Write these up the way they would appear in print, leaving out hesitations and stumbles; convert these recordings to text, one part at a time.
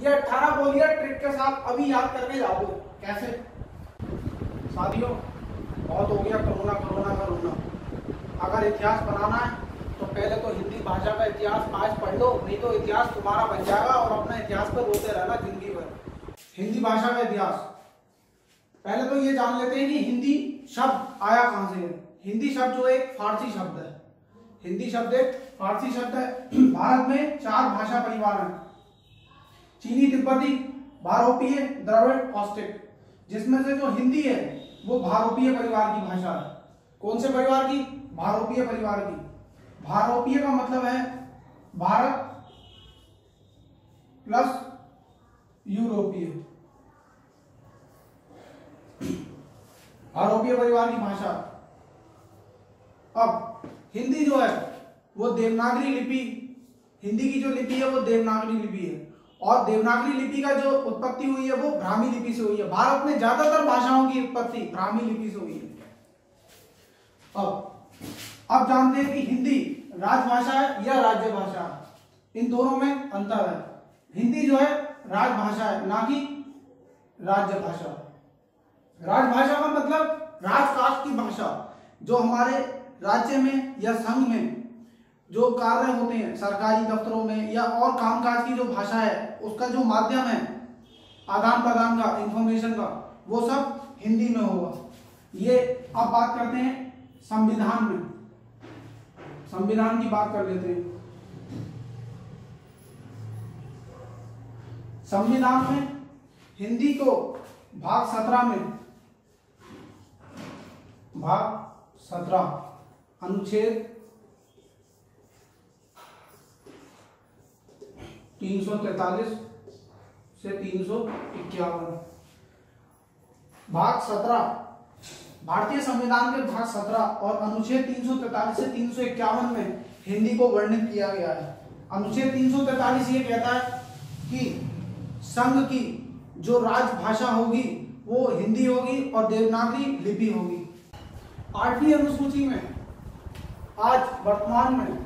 ये 18 बोलिए ट्रिक के साथ अभी याद करके जाओगे। कैसे? साथियों, बहुत हो गया कोरोना कोरोना कोरोना। अगर इतिहास बनाना है तो पहले तो हिंदी भाषा का इतिहास आज पढ़ लो, नहीं तो इतिहास तुम्हारा बन जाएगा और अपना इतिहास पर रोते रहना जिंदगी भर। हिंदी भाषा का इतिहास, पहले तो ये जान लेते हैं कि हिंदी शब्द आया कहां से है। हिंदी शब्द जो एक फारसी शब्द है, हिंदी शब्द एक फारसी शब्द है। भारत में 4 भाषा परिवार हैं, चीनी, तिब्बती, भारोपीय, द्रविड़, ऑस्ट्रिक। जिसमें से जो हिंदी है वो भारोपीय परिवार की भाषा है। कौन से परिवार की? भारोपीय परिवार की। भारोपीय का मतलब है भारत प्लस यूरोपीय। भारोपीय परिवार की भाषा। अब हिंदी जो है वो देवनागरी लिपि, हिंदी की जो लिपि है वो देवनागरी लिपि है, और देवनागरी लिपि का जो उत्पत्ति हुई है वो ब्राह्मी लिपि से हुई है। भारत में ज्यादातर भाषाओं की उत्पत्ति ब्राह्मी लिपि से हुई है। अब जानते हैं कि हिंदी राजभाषा है या राज्य भाषा है। इन दोनों में अंतर है। हिंदी जो है राजभाषा है, ना कि राज्य भाषा। राजभाषा का मतलब राजकाज की भाषा, जो हमारे राज्य में या संघ में जो कार्य होते हैं सरकारी दफ्तरों में या और कामकाज की जो भाषा है, उसका जो माध्यम है आदान प्रदान का, इंफॉर्मेशन का, वो सब हिंदी में होगा। ये अब बात करते हैं संविधान में। संविधान की बात कर लेते हैं। संविधान में हिंदी को भाग 17 में, भाग 17 अनुच्छेद 343 से 351, भाग 17 भारतीय संविधान के भाग 17 और अनुच्छेद 343 से 351 में हिंदी को वर्णित किया गया है। अनुच्छेद 343 ये कहता है कि संघ की जो राजभाषा होगी वो हिंदी होगी और देवनागरी लिपि होगी। 8वीं अनुसूची में आज वर्तमान में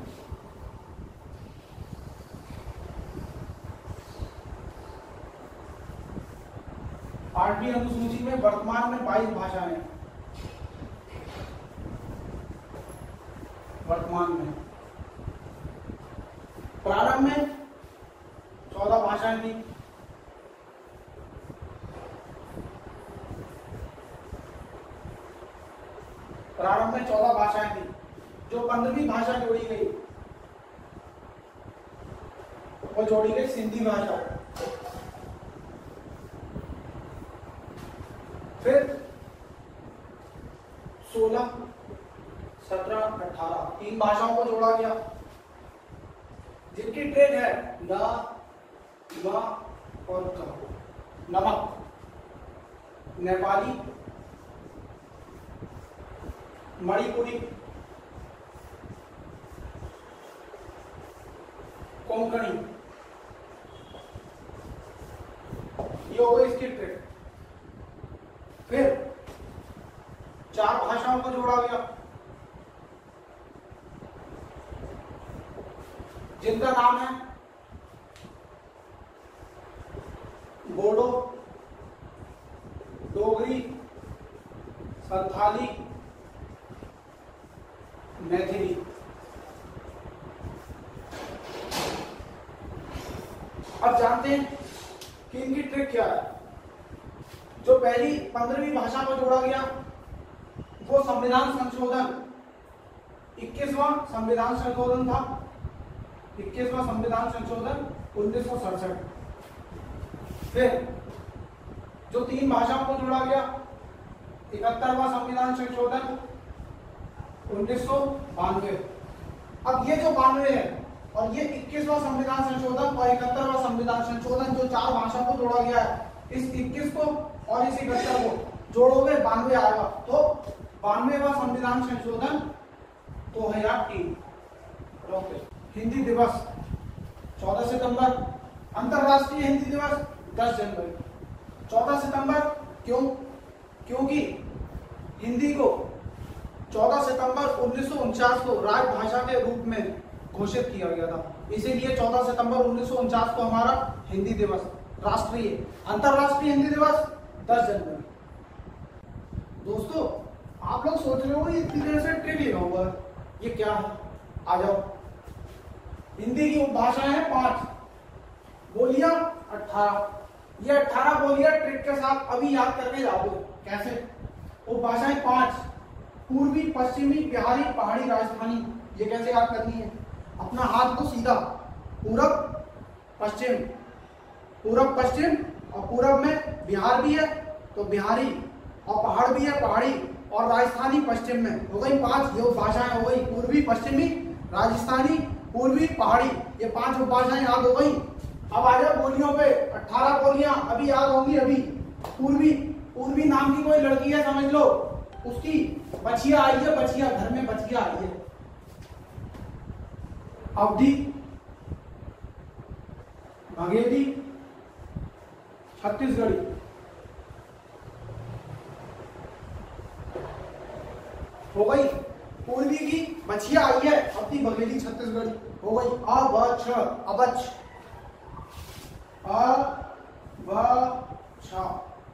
8वीं अनुसूची में वर्तमान में 22 भाषाएं हैं। वर्तमान में, प्रारंभ में 14 भाषाएं थी। प्रारंभ में 14 भाषाएं थी। जो 15वीं भाषा जोड़ी गई वो जोड़ी गई सिंधी भाषा। फिर 16, 17, 18 3 भाषाओं को जोड़ा गया, जिनकी ट्रेड है न, म और क। नमक, नेपाली, मणिपुरी, कोंकणी, ये हो गई इसकी ट्रेड। फिर 4 भाषाओं को जोड़ा गया, जिनका नाम है बोडो, डोगरी, संथाली, मैथिली। अब जानते हैं कि इनकी ट्रिक क्या है। जो पहली 15वीं भाषा को जोड़ा गया वो संविधान संशोधन 21वां संविधान संशोधन था। 21वां संविधान संशोधन 1967। फिर जो 3 भाषाओं को जोड़ा गया 71वां संविधान संशोधन 1992। अब ये जो 92 है और ये 21वां संविधान संशोधन और 71वां संविधान संशोधन, जो 4 भाषाओं को जोड़ा गया है, इस 21 को और इस 71 को जोड़ोगे 92 आएगा। तो 92वां संविधान संशोधन 2003। हिंदी दिवस 14 सितंबर, अंतरराष्ट्रीय हिंदी दिवस 10 जनवरी। 14 सितंबर क्यों? क्योंकि हिंदी को 14 सितंबर 1949 को राजभाषा के रूप में घोषित किया गया था, इसीलिए 14 सितंबर 1949 को हमारा हिंदी दिवस राष्ट्रीय। अंतरराष्ट्रीय हिंदी दिवस 10 जनवरी। दोस्तों, आप लोग सोच रहे हो ये इतनी देर से ट्रिक लिखा हुआ है, ये क्या है? आ जाओ। हिंदी की उपभाषाएं हैं 5, बोलियां 18। ये 18 बोलियां ट्रिक के साथ अभी याद करके जाओगे। कैसे? उपभाषाएं 5, पूर्वी, पश्चिमी, बिहारी, पहाड़ी, राजस्थानी। ये कैसे याद करनी है? अपना हाथ को सीधा, पूरब पश्चिम, पूरब पश्चिम, और पूरब में बिहार भी है तो बिहारी, और पहाड़ भी है पहाड़ी, और राजस्थानी पश्चिम में। हो गई 5 ये उपभाषाएं हो गई, पूर्वी, पश्चिमी, राजस्थानी, पूर्वी, पहाड़ी। ये 5 उपभाषाएं याद हो गई। अब आ जाओ बोलियों पे। 18 बोलियां अभी याद होंगी। अभी पूर्वी, पूर्वी नाम की कोई लड़की है समझ लो, उसकी बछिया आई है, बछिया, घर में बछिया आई है। अवधि, भगेली, छत्तीसगढ़ी। हो गई। पूर्वी की बछिया आई है, अवधि, भगेली, छत्तीसगढ़ी। हो गई। अबछ, अबछ,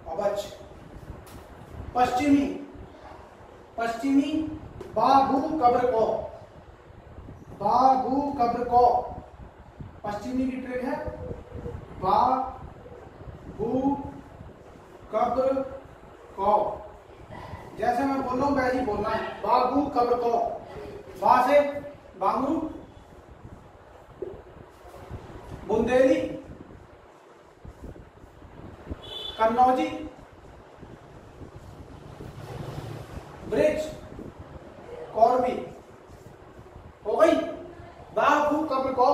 अबछ। पश्चिमी, पश्चिमी, बाबू कब्र को, बाबू कब्र को। पश्चिमी की ट्रिक है बाबू कब्र को। जैसे मैं बोल रहा हूं वैसे ही बोलना है, बाबू कब्र को। वहां से बांगरू, बुंदेली, कन्नौजी, ब्रिज, कौरवी। हो गई। बाबू कब्र को,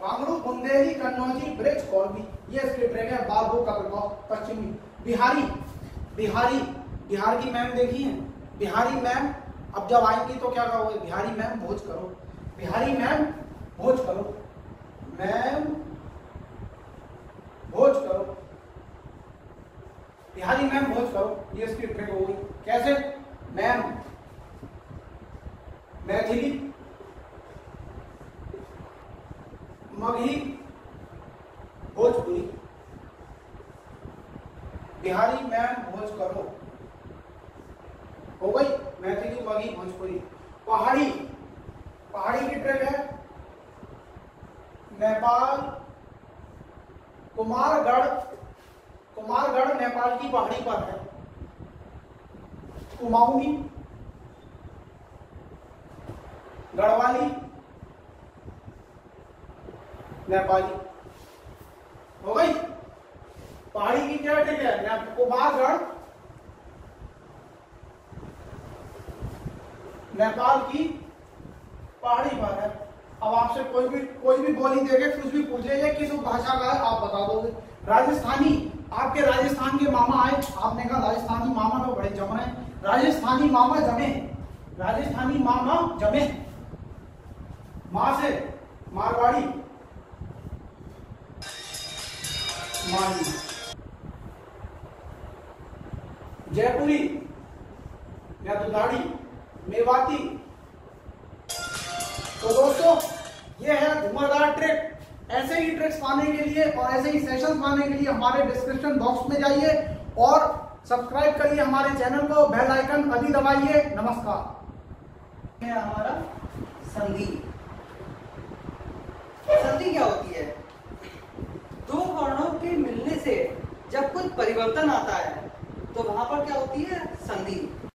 बांगरू, बुंदेली, कन्नौजी, ब्रिज, कौरवी। ये इसकी ट्रिक है, बाबू कब्र को। पश्चिमी। बिहारी, बिहारी, बिहार की मैम देखी है? बिहारी मैम अब जब आएंगी तो क्या कहोगे? बिहारी मैम भोज करो, बिहारी मैम भोज करो, मैम भोज करो, बिहारी मैम भोज करो। ये इसकी ट्रिक हो गई। कैसे? मैम, मैथिली, मगही, भोजपुरी। बिहारी मैम भोज करो। हो गई। मैथिली, मगही, भोजपुरी। पहाड़ी, पहाड़ी की ट्रिक है नेपाल, कुमारगढ़, कुमारगढ़ नेपाल की पहाड़ी पर है। कुमाऊनी, गढ़वाली, नेपाली। हो गई। पहाड़ी की क्या ट्रिक है? कुमारगढ़ नेपाल की पहाड़ी पर है। अब आपसे कोई भी बोली देके कुछ भी पूछे, ये किस भाषा का है आप बता दोगे। राजस्थानी, आपके राजस्थान के मामा आए, आपने कहा राजस्थानी मामा तो बड़े जम रहे हैं। राजस्थानी मामा जमे, राजस्थानी मामा जमे। मां से मारवाड़ी, मानी। जयपुरी या दुधाड़ी, मेवाती। तो दोस्तों, ये है धुआंधार ट्रिक। ऐसे ही ट्रिक्स पाने के लिए और ऐसे ही सेशंस पाने के लिए हमारे डिस्क्रिप्शन बॉक्स में जाइए और सब्सक्राइब करिए हमारे चैनल को, बेल आइकन अभी दबाइए। नमस्कार। है हमारा संधि। संधि क्या होती है? दो वर्णों के मिलने से जब कुछ परिवर्तन आता है तो वहां पर क्या होती है? संधि।